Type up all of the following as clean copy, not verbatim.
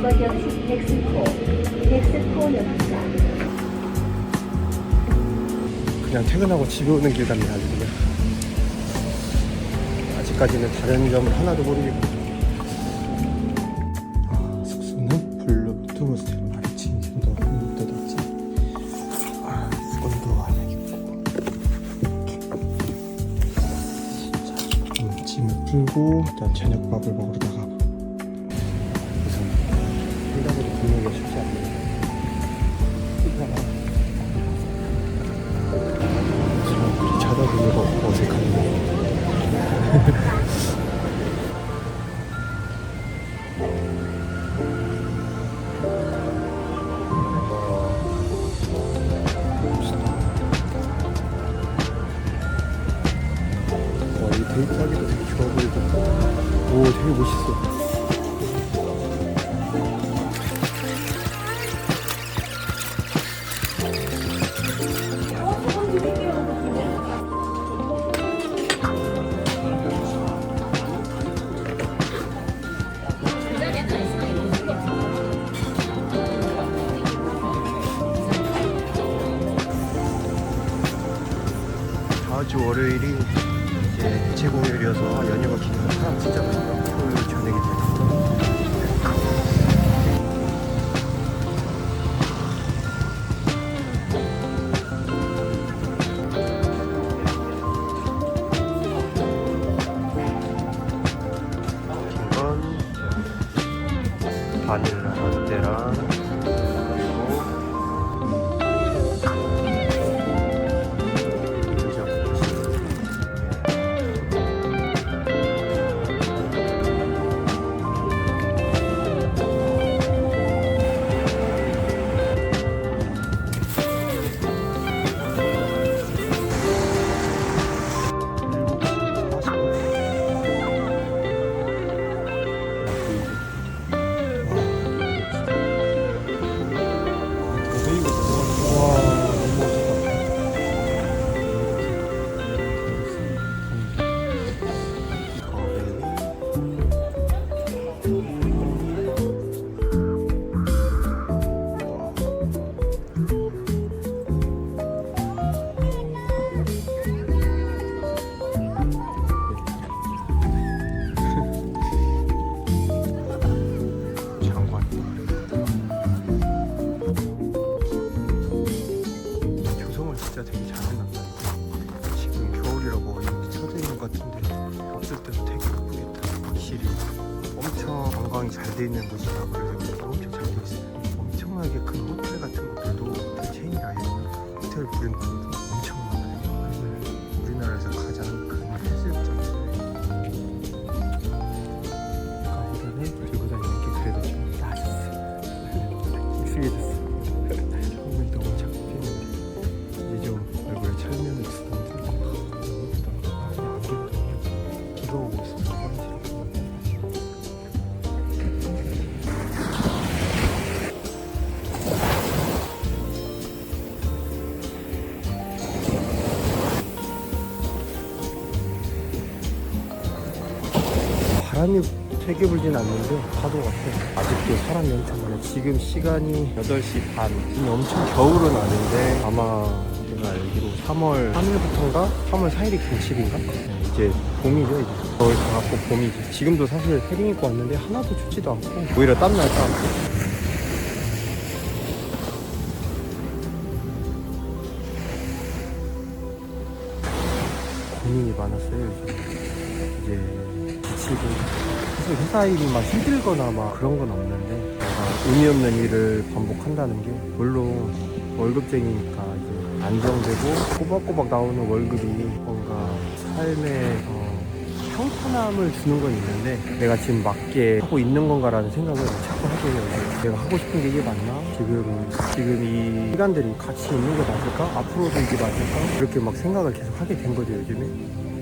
이번역은 엑스포역입니다. 그냥 퇴근하고 집에 오는 길 갑니다. 아주 그냥. 아직까지는 다른 점을 하나도 모르겠고. 숙소는 블루투스 호스텔 말했지. 좀 더 닫았지. 수건도 안에 있고. 자, 짐을 풀고 일단 저녁밥을 먹으러 나가고. 우선 횡단보도 건너기가 쉽지 않네요. 사람들이 쳐다보느라 어색하네요. 이 데이트하기도 되게 좋아 보이고, 오, 되게 멋있어. 다음 주 월요일이 이제 재공휴일이어서 연휴가 기니까 사람 진짜 많아요. 토요일 저녁이 되면. 이건 바닐라 라떼랑 진짜 되게 잘 해놨다. 지금 겨울이라고 이렇게 쳐져 있는 것 같은데 없을 때는 되게 예쁘겠다. 확실히 엄청 관광이 잘 돼 있는 곳이라 그래서 엄청 잘 돼 있어요. 엄청나게 큰 호텔 같은 것들도 다 체인이라 해요. 호텔 브랜드도 엄청 많아요. 그래서 우리나라에서 가장 큰 해수욕장이에요. 가보다는 들고 다니는 게 그래도 좀 나았어. 익숙해졌어. 처음엔 너무 작고 얼굴에 철면을 쓰던데 너무 예쁘다. 그냥 안경도 비가 오고 있어서 바람이 세게 불진 않는데 파도 같아. 아직도 사람이 엄청 많아. 지금 시간이 8시 반. 지금 엄청 겨울은 아닌데 아마 제가 알기로 3월 3일부터인가 3월 4일이 경칩인가? 이제 봄이죠. 이제 겨울 가갖고 봄이지. 지금도 사실 패딩 입고 왔는데 하나도 춥지도 않고 오히려 땀날 것 같고. 고민이 많았어요. 요즘 이제 지치고 사실 회사 일이 막 힘들거나 막 그런 건 없는데 내가 의미 없는 일을 반복한다는 게 물론 월급쟁이니까 이제 안정되고 꼬박꼬박 나오는 월급이 뭔가 삶에 평탄함을 주는 건 있는데 내가 지금 맞게 하고 있는 건가라는 생각을 자꾸 하게 해요. 내가 하고 싶은 게 이게 맞나? 지금 이 시간들이 같이 있는 게 맞을까? 앞으로도 이게 맞을까? 이렇게 막 생각을 계속 하게 된 거죠, 요즘에.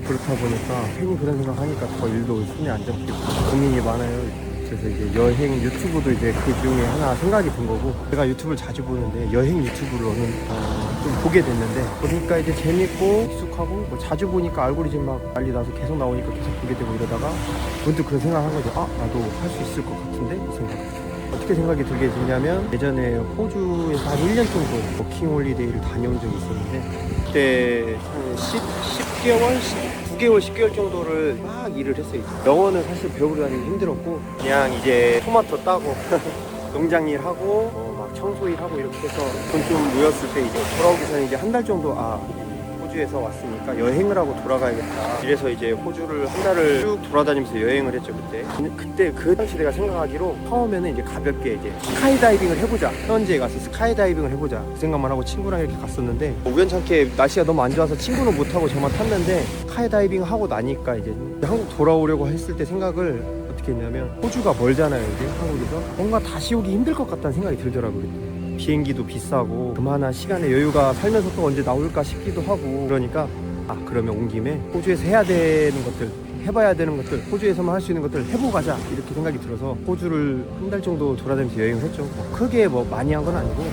그렇다 보니까 괜히 그런 생각 하니까 더 일도 손에 안 잡히고 고민이 많아요. 그래서 이제 여행 유튜브도 이제 그 중에 하나 생각이 든 거고, 제가 유튜브를 자주 보는데 여행 유튜브로는 좀 보게 됐는데, 보니까 이제 재밌고 익숙하고 뭐 자주 보니까 알고리즘 막 난리 나서 계속 나오니까 계속 보게 되고 이러다가 문득 그런 생각을 한 거죠. 아, 나도 할 수 있을 것 같은데? 이 생각. 어떻게 생각이 들게 됐냐면 예전에 호주에서 한 1년 정도 워킹 홀리데이를 다녀온 적이 있었는데 그때 한 10개월, 9개월, 10개월 정도를 막 일을 했어요. 영어는 사실 배우러 다니기 힘들었고 그냥 이제 토마토 따고 농장 일하고 막 청소 일하고 이렇게 해서 돈 좀 모였을 때 이제 돌아오기 전에 이제 한 달 정도 호주에서 왔으니까 여행을 하고 돌아가야겠다. 이래서 이제 호주를 한 달을 쭉 돌아다니면서 여행을 했죠. 그때 그 당시 내가 생각하기로 처음에는 이제 가볍게 이제 스카이다이빙을 해보자. 현지에 가서 스카이다이빙을 해보자. 그 생각만 하고 친구랑 이렇게 갔었는데 우연찮게 날씨가 너무 안 좋아서 친구는 못 타고 저만 탔는데 스카이다이빙 하고 나니까 이제 한국 돌아오려고 했을 때 생각을 어떻게 했냐면 호주가 멀잖아요. 이제 한국에서 뭔가 다시 오기 힘들 것 같다는 생각이 들더라고요. 비행기도 비싸고 그만한 시간의 여유가 살면서 또 언제 나올까 싶기도 하고 그러니까 그러면 온 김에 호주에서 해야 되는 것들 해봐야 되는 것들 호주에서만 할 수 있는 것들 해보고 가자 이렇게 생각이 들어서 호주를 한 달 정도 돌아다니면서 여행을 했죠. 크게 많이 한 건 아니고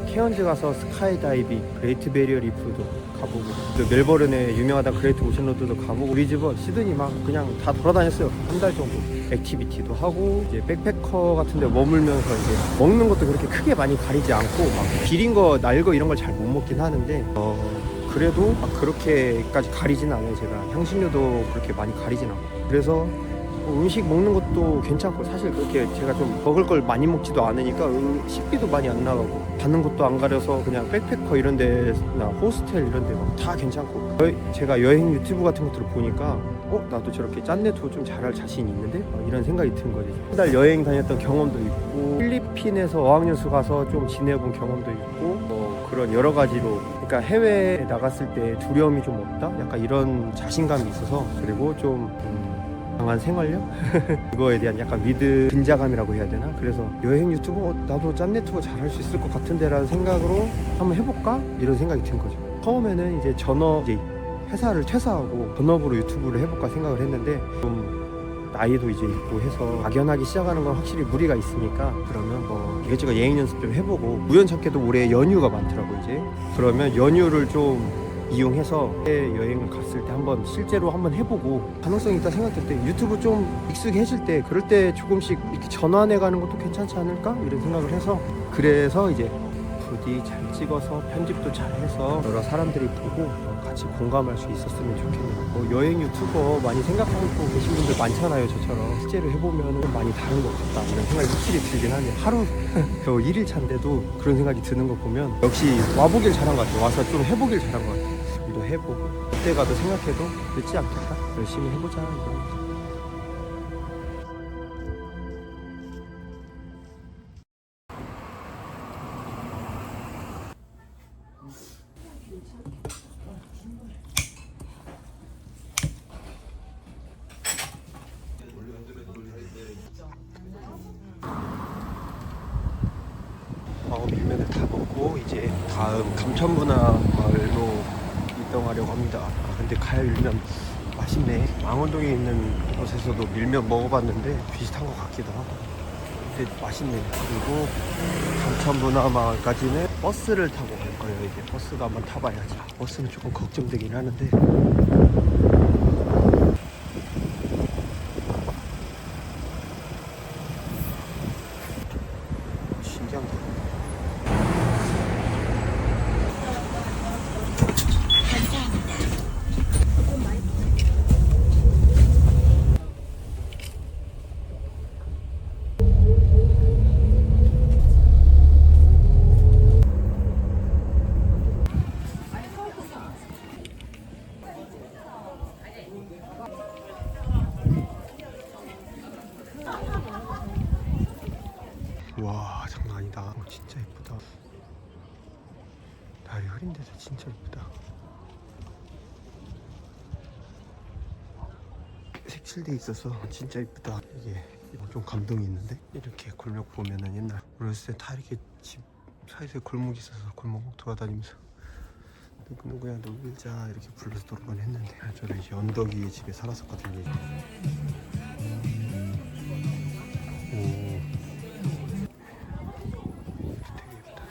케언즈 가서 스카이다이빙, 그레이트 베리어 리프도 가보고 또 멜버른에 유명하다 그레이트 오션로드도 가보고 브리즈번, 시드니 막 그냥 다 돌아다녔어요. 한 달 정도 액티비티도 하고 이제 백패커 같은 데 머물면서 이제 먹는 것도 그렇게 크게 많이 가리지 않고 막 비린 거, 날 거 이런 걸 잘 못 먹긴 하는데 그래도 그렇게까지 가리진 않아요. 제가 향신료도 그렇게 많이 가리진 않고 그래서 음식 먹는 것도 괜찮고 사실 그렇게 제가 좀 먹을 걸 많이 먹지도 않으니까 식비도 많이 안 나가고 받는 것도 안 가려서 그냥 백패커 이런 데나 호스텔 이런 데 다 괜찮고 제가 여행 유튜브 같은 것들을 보니까 나도 저렇게 짠내 투어 좀 잘할 자신이 있는데 이런 생각이 든 거지. 한 달 여행 다녔던 경험도 있고 필리핀에서 어학연수 가서 좀 지내본 경험도 있고 그런 여러 가지로 그러니까 해외에 나갔을 때 두려움이 좀 없다? 약간 이런 자신감이 있어서 그리고 좀 강한 생활력? 그거에 대한 약간 근자감이라고 해야 되나? 그래서 여행 유튜버 나도 짠내 투어 잘할 수 있을 것 같은데 라는 생각으로 한번 해볼까? 이런 생각이 든 거죠. 처음에는 이제 회사를 퇴사하고 전업으로 유튜브를 해볼까 생각을 했는데 좀 나이도 이제 있고 해서 막연하게 시작하는 건 확실히 무리가 있으니까 그러면 이것저것 여행 연습 좀 해보고 우연찮게도 올해 연휴가 많더라고 이제 그러면 연휴를 좀 이용해서 여행을 갔을 때 실제로 한번 해보고 가능성이 있다 생각될 때 유튜브 좀 익숙해질 때 그럴 때 조금씩 이렇게 전환해 가는 것도 괜찮지 않을까 이런 생각을 해서 그래서 이제 부디 잘 찍어서 편집도 잘 해서 여러 사람들이 보고 같이 공감할 수 있었으면 좋겠네요. 여행 유튜버 많이 생각하고 계신 분들 많잖아요. 저처럼 실제로 해보면 많이 다른 것 같다 이런 생각이 확실히 들긴 하네요. 하루 1일 차인데도 그런 생각이 드는 거 보면 역시 와보길 잘한 것 같아요. 와서 좀 해보길 잘한 것 같아요. 일도 해보고 그때 가도 생각해도 늦지 않겠다. 열심히 해보자 이런. 밀면을 다 먹고 이제 다음 감천문화 마을로 이동하려고 합니다. 근데 밀면 맛있네. 망원동에 있는 곳에서도 밀면 먹어봤는데 비슷한 것 같기도 하고 근데 맛있네. 그리고 감천문화 마을까지는 버스를 타고 갈 거예요. 이제 버스도 한번 타봐야지. 버스는 조금 걱정되긴 하는데 신기하다. 와 장난 아니다. 진짜 예쁘다. 날이 흐린데도 진짜 예쁘다. 색칠돼 있어서 진짜 예쁘다. 이게 좀 감동이 있는데 이렇게 골목 보면은 옛날 어렸을 때 다 이렇게 집 사이사이 골목이 있어서 골목 돌아다니면서 누구야 놀자 이렇게 불러서 놀곤 했는데 저는 이제 언덕 위에 집에 살았었거든요. 오 되게 예쁘다.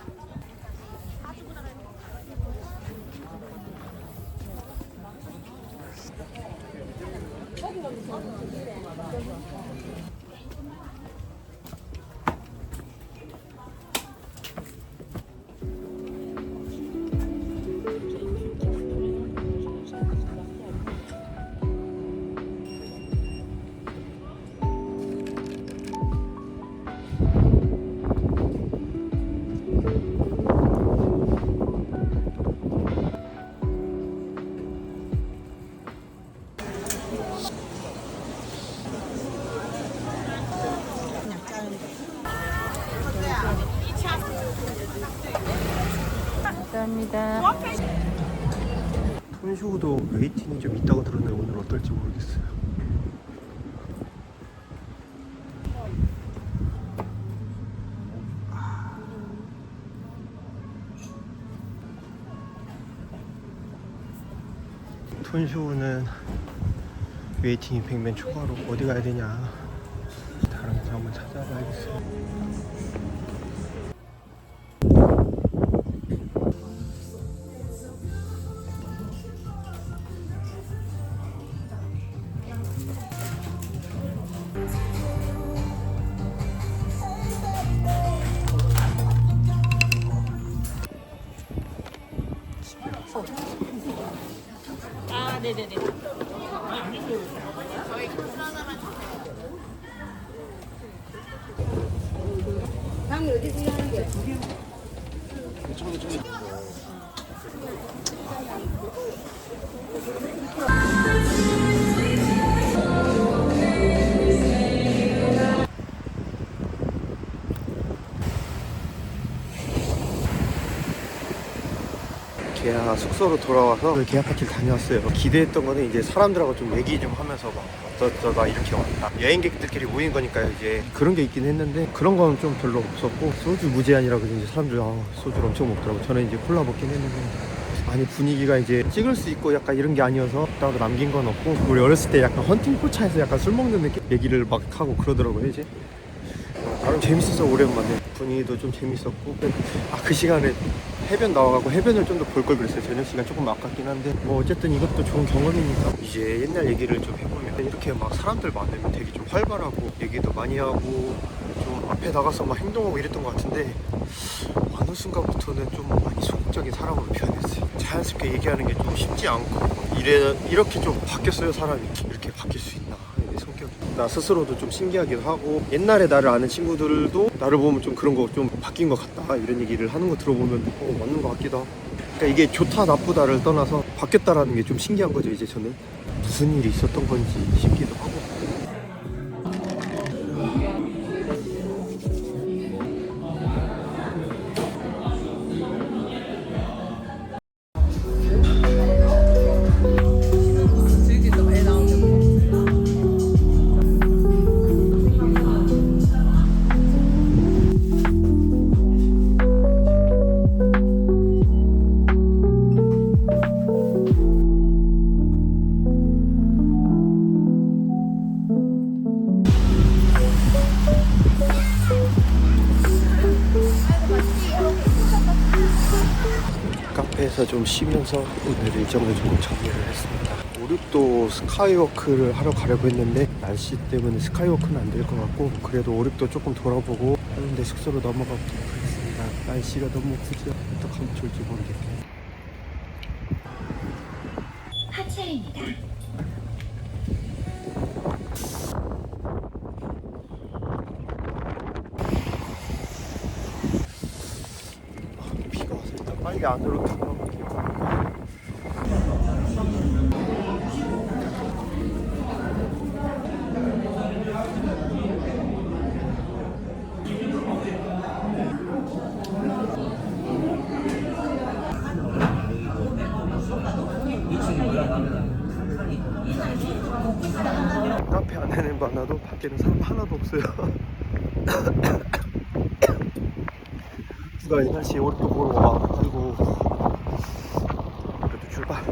감사합니다. 톤쇼도 웨이팅이 좀 있다고 들었는데 오늘 어떨지 모르겠어요. 톤쇼는 웨이팅이 100명 초과로 어디 가야 되냐, 다른 데서 한번 찾아봐야겠어요. 아, 네네네. 계약 숙소로 돌아와서 계약 파티를 다녀왔어요. 기대했던 거는 이제 사람들하고 좀 얘기 좀 하면서 막 어쩌다 이렇게 왔다, 여행객들끼리 모인 거니까 이제 그런 게 있긴 했는데 그런 건 좀 별로 없었고, 소주 무제한이라고 이제 사람들이 소주를 엄청 먹더라고. 저는 이제 콜라 먹긴 했는데 아니 분위기가 이제 찍을 수 있고 약간 이런 게 아니어서 따로 남긴 건 없고, 우리 어렸을 때 약간 헌팅 포차에서 약간 술 먹는 느낌 얘기를 막 하고 그러더라고요. 이제 나름 재밌었어. 오랜만에 분위기도 좀 재밌었고, 그 시간에 해변 나와가고 해변을 좀 더 볼 걸 그랬어요. 저녁 시간 조금 아깝긴 한데 뭐 어쨌든 이것도 좋은 경험이니까. 이제 옛날 얘기를 좀 해보면 이렇게 막 사람들 많으면 되게 좀 활발하고 얘기도 많이 하고 좀 앞에 나가서 막 행동하고 이랬던 것 같은데 어느 순간부터는 좀 많이 소극적인 사람으로 변했어요. 자연스럽게 얘기하는 게 좀 쉽지 않고 이렇게 좀 바뀌었어요. 사람이 이렇게 바뀔 수 있나, 내 성격이. 나 스스로도 좀 신기하기도 하고, 옛날에 나를 아는 친구들도 나를 보면 좀 그런 거 좀 바뀐 것 같다 이런 얘기를 하는 거 들어보면 맞는 것 같기도 하고. 그러니까 이게 좋다 나쁘다를 떠나서 바뀌었다라는 게 좀 신기한 거죠. 이제 저는 무슨 일이 있었던 건지 싶기도 하고. 카페에서 좀 쉬면서 오늘 일정을 좀 정리를 했습니다. 오륙도 스카이워크를 하러 가려고 했는데 날씨 때문에 스카이워크는 안 될 것 같고, 그래도 오륙도 조금 돌아보고 하는데 숙소로 넘어가 보도록 하겠습니다. 날씨가 너무 굳이 어떡하면 좋을지 모르겠네요. 하차입니다. 비가 와서 일단 빨리 안으로 들어갈게요. 카페 안에는 많아도 밖에는 사람 하나도 없어요. 누가 이 날씨에 오륙도 보러 와가지고 그래도 출발.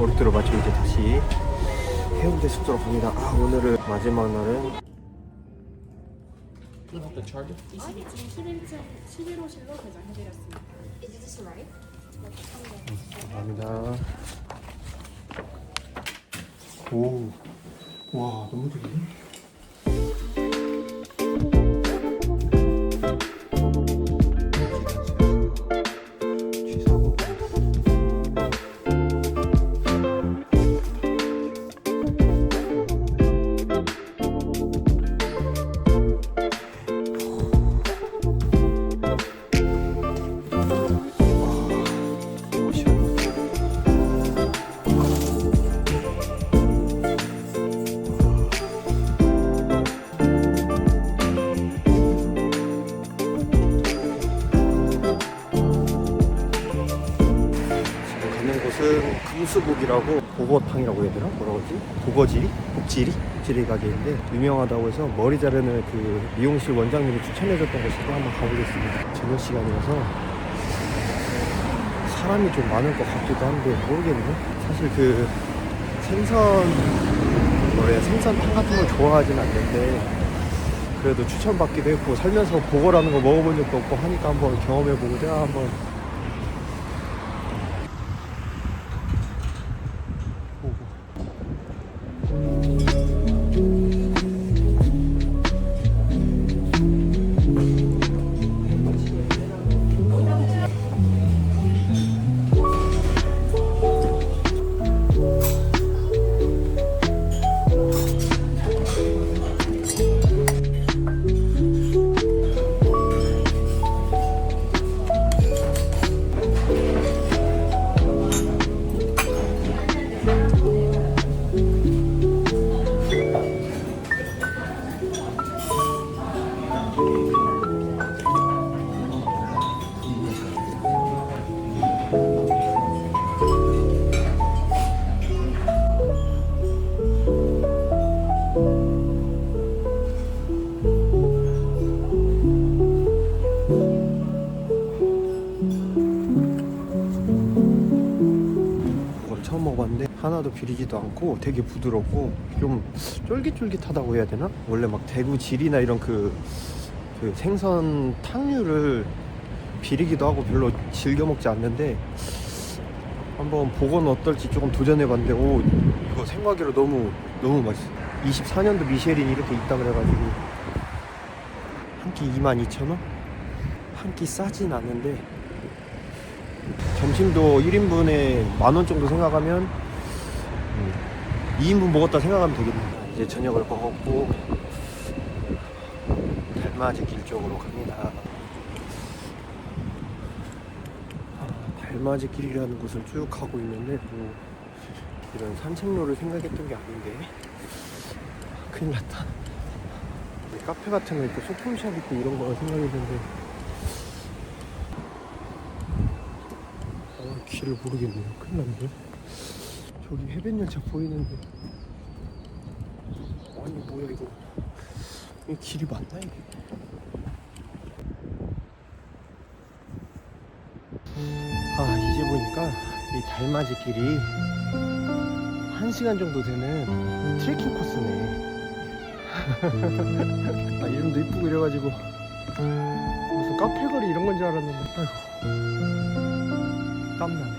오륙도로 마치고 이제 다시 해운대 숙소로 갑니다. 오늘은 마지막 날은 아니 지금 11호실로 배정해드렸습니다. 감사합니다. 오, 와 너무 좋네. 취사고 김수복이라고 보거탕이라고 해야 되나? 뭐라고 하지? 보거지리? 복지리 가게인데 유명하다고 해서 머리 자르는 그 미용실 원장님이 추천해줬던 곳으로 한번 가보겠습니다. 저녁 시간이라서 사람이 좀 많을 것 같기도 한데 모르겠네. 사실 그 생선탕 같은 걸 좋아하진 않는데 그래도 추천받기도 했고 살면서 보거라는 거 먹어본 적도 없고 하니까 한번 경험해보고자 한번 처음 먹어봤는데 하나도 비리지도 않고 되게 부드럽고 좀 쫄깃쫄깃하다고 해야 되나? 원래 막 대구 지리나 이런 그 생선 탕류를 비리기도 하고 별로 즐겨 먹지 않는데 한번 보고는 어떨지 조금 도전해봤는데 오 이거 생각으로 너무 맛있어. 24년도 미쉐린 이렇게 있다 그래가지고 한 끼 22,000원? 한 끼 싸진 않는데 점심도 1인분에 10,000원 정도 생각하면 2인분 먹었다 생각하면 되겠네. 이제 저녁을 먹었고 달맞이 길 쪽으로 갑니다. 달맞이 길이라는 곳을 쭉 가고 있는데 뭐 이런 산책로를 생각했던 게 아닌데 큰일 났다. 카페 같은 거 있고 소품샵 있고 이런 거 생각했는데 길을 모르겠네요. 큰일 났네. 저기 해변열차 보이는데 아니 뭐야 이거 이 길이 맞나 이게? 이제 보니까 이 달맞이 길이 1시간 정도 되는 트레킹 코스네. 이름도 이쁘고 이래가지고 무슨 카페거리 이런 건 줄 알았는데 아이고 땀나네.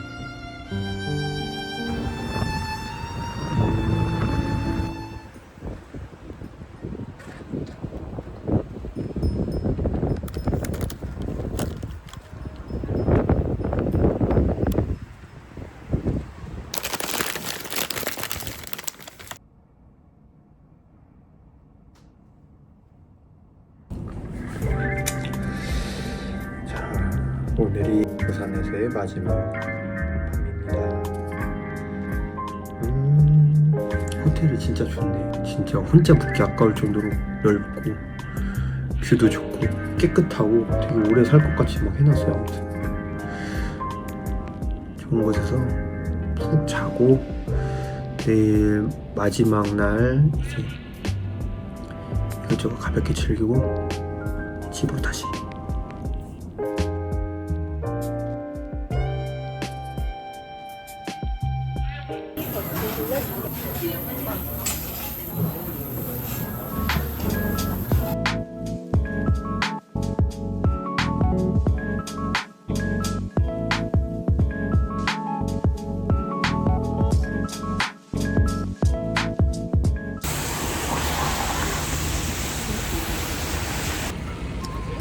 오늘이 부산에서의 마지막 밤입니다. 호텔이 진짜 좋네. 진짜 혼자 묵기 아까울 정도로 넓고 뷰도 좋고 깨끗하고 되게 오래 살 것 같이 막 해놨어요. 아무튼 좋은 곳에서 푹 자고 내일 마지막 날 이제 이것저것 가볍게 즐기고 집으로 다시.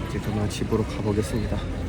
이제 그만 집으로 가보겠습니다.